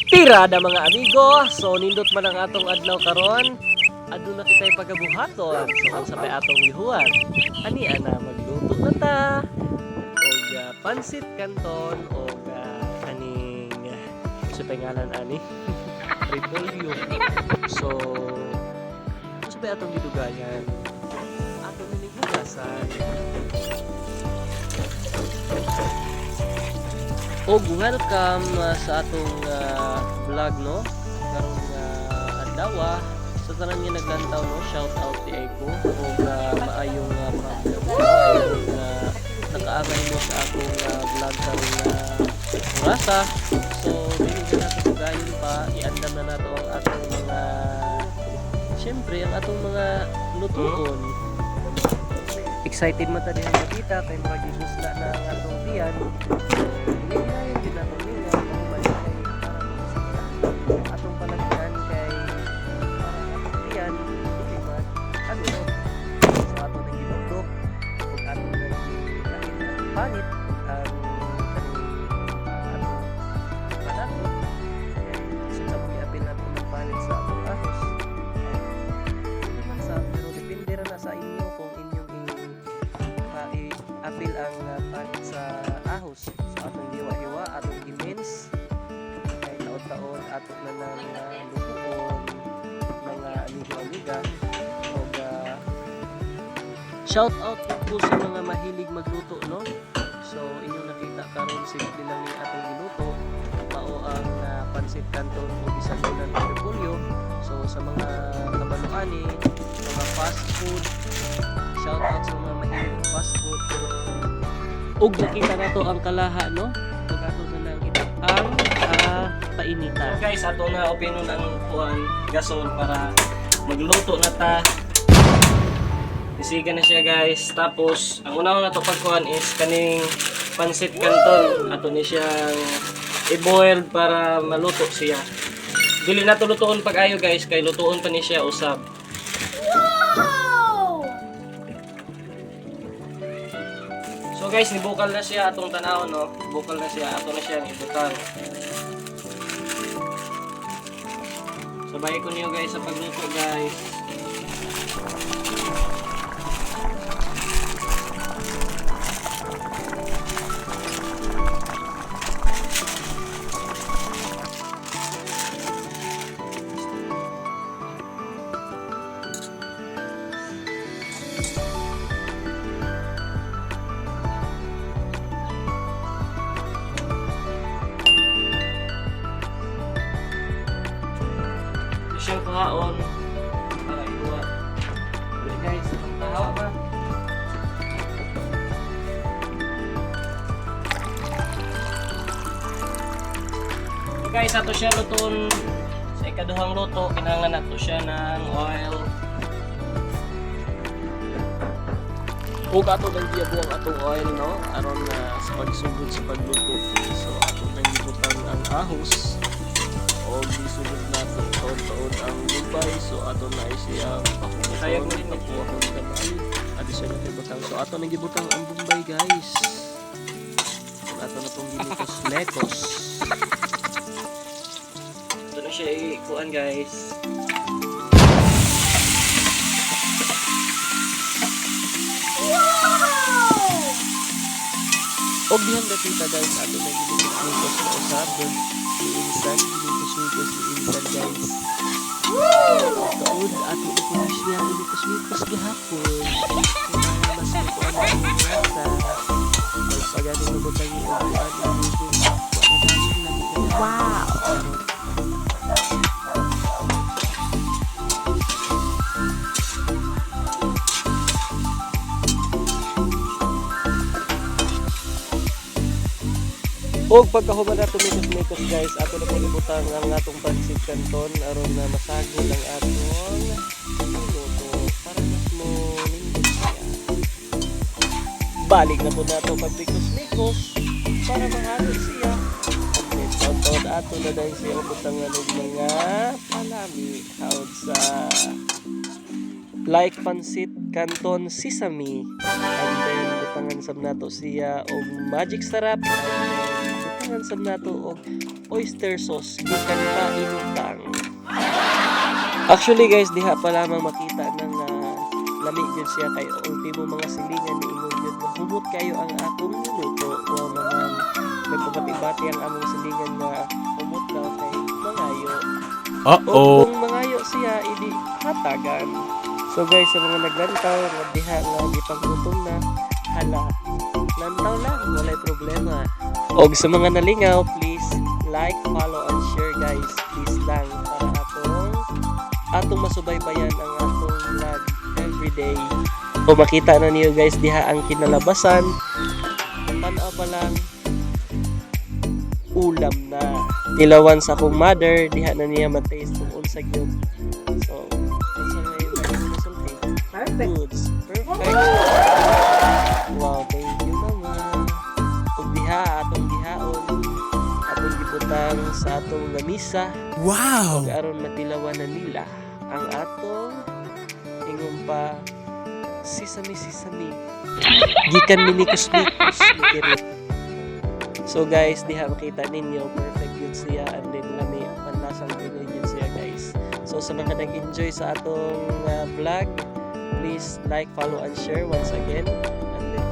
Tirada mga amigo, so nindot man ang atong adlaw karon. Aduna kitay pagabuhaton. So unsa may atong gihuwat? Ani ana magluto na ta og pansit canton og kaning sa pangalan ani repolyo. So unsa may atong gidugayan? Ato na ning hugasan. Og welcome sa atong vlog no karong adlaw sa tanan nga naglantaw no, shout out ti Eko og maayong nakaangay mo sa akong vlog karong orasa. So dili na nato gayon pa iandam na nato ang atong mga syempre ang atong mga lutuon. Excited man ta diha makita kay magigusla na ang atong tiyan. Atong palagyan kay tiyan ilimat ano sa ato nang gibugdok ug ato nang panit ang atong panato kay sa pag-apil nato ng panit sa atong ahos. Hindi man sa pero depende ra na sa inyo kung inyong i-apil ang panit sa ahos. So atong hiwa-hiwa, atong imens kay taon-taon atong na ng lutuon mga amigo-amiga og shout out po sa mga mahilig magluto no. So inyong nakita karon simple lang ni atong giluto mao ang pansit canton o bisan ng repolyo. So sa mga kabaluani, mga fast food, shout out sa mga mahilig fast food. Ug nakita nato ang kalaha no. Ug ato na lang ito ang painitan. So guys, ato na openon ang kuan gason para magluto na ta. Isigan na siya guys. Tapos ang una na to pagkuhan is kaning pansit canton. Ato ni siyang i-boil para maluto siya. Dili na to lutuon pag-ayo guys kay lutuon pa ni siya usab. So guys, nibukal na siya atong tanaw no. Bukal na siya, ato na siya ibutang. Sabay ko niyo guys sa pagluto guys. Siyang kuhaon para iwa. Okay guys, ang tahawa ba? Okay guys, ato siya luton sa ikaduhang luto. Kinahanglan nato siya ng oil. Ug ato nang giabuang atong oil no aron sa pagsugod sa pagluto. So ato nang gibutang ang ahos o gisulod nato taon-taon ang lupay. So ato na siya sayang din nagkuhon kamay adi siya nagibutang. So ato nang gibutang ang bombay guys. So ato na tong gibutos lekos. Ito na siya ikuan guys. Og dihang datita guys ato na gibutos sa usab insan gibutos insan guys. Taon ato ko siya gibutos gihapon. Mas ko ang rasa. Wala pa gani lubotang ang wow. Og pagkahuman nato mikos guys, ato na pagibutang ang atong pansit canton aron na masagol ang atong luto para mas mo lindot siya. Balik na po nato pagmikos para mahalo siya. Okay, so ato na dahil siya ubutang ng mga palami hawd sa like pansit canton sesame, and then butangan sab nato siya og magic sarap, and then ganahan sa nato og oyster sauce gikan pa inutang. Actually guys, diha pa lamang makita ng lami jud siya kay ultimo mga silingan ni ingon jud nga humot kayo ang akong niluto. Wow naman, may pabati-bati ang among silingan nga humot daw kay mangayo. O kung mangayo siya, idi hatagan. So guys, sa mga naglantaw, nga diha nga gipanggutom na, hala, lantaw lang, walay problema. Og sa mga nalingaw, please like, follow, and share guys. Please lang para atong masubaybayan ang atong vlog everyday. O makita na niyo guys diha ang kinalabasan. Tanaw pa lang ulam na. Tilawan sa akong mother, diha na niya ma-taste kung unsag yun. So, unsa nga yung resulti? Perfect. Goods. Perfect. Wow, thank you naman. Ug diha atong gihaon, atong gibutang sa atong lamisa. Wow! Ug aron matilawan na nila ang atong ingon pa sisami gikan minikos-mikos mikirit. So guys, diha makita ninyo perfect yun siya and then lami panlasang Pinoy yun siya guys. So sa mga nag-enjoy sa atong vlog, please like, follow, and share once again and then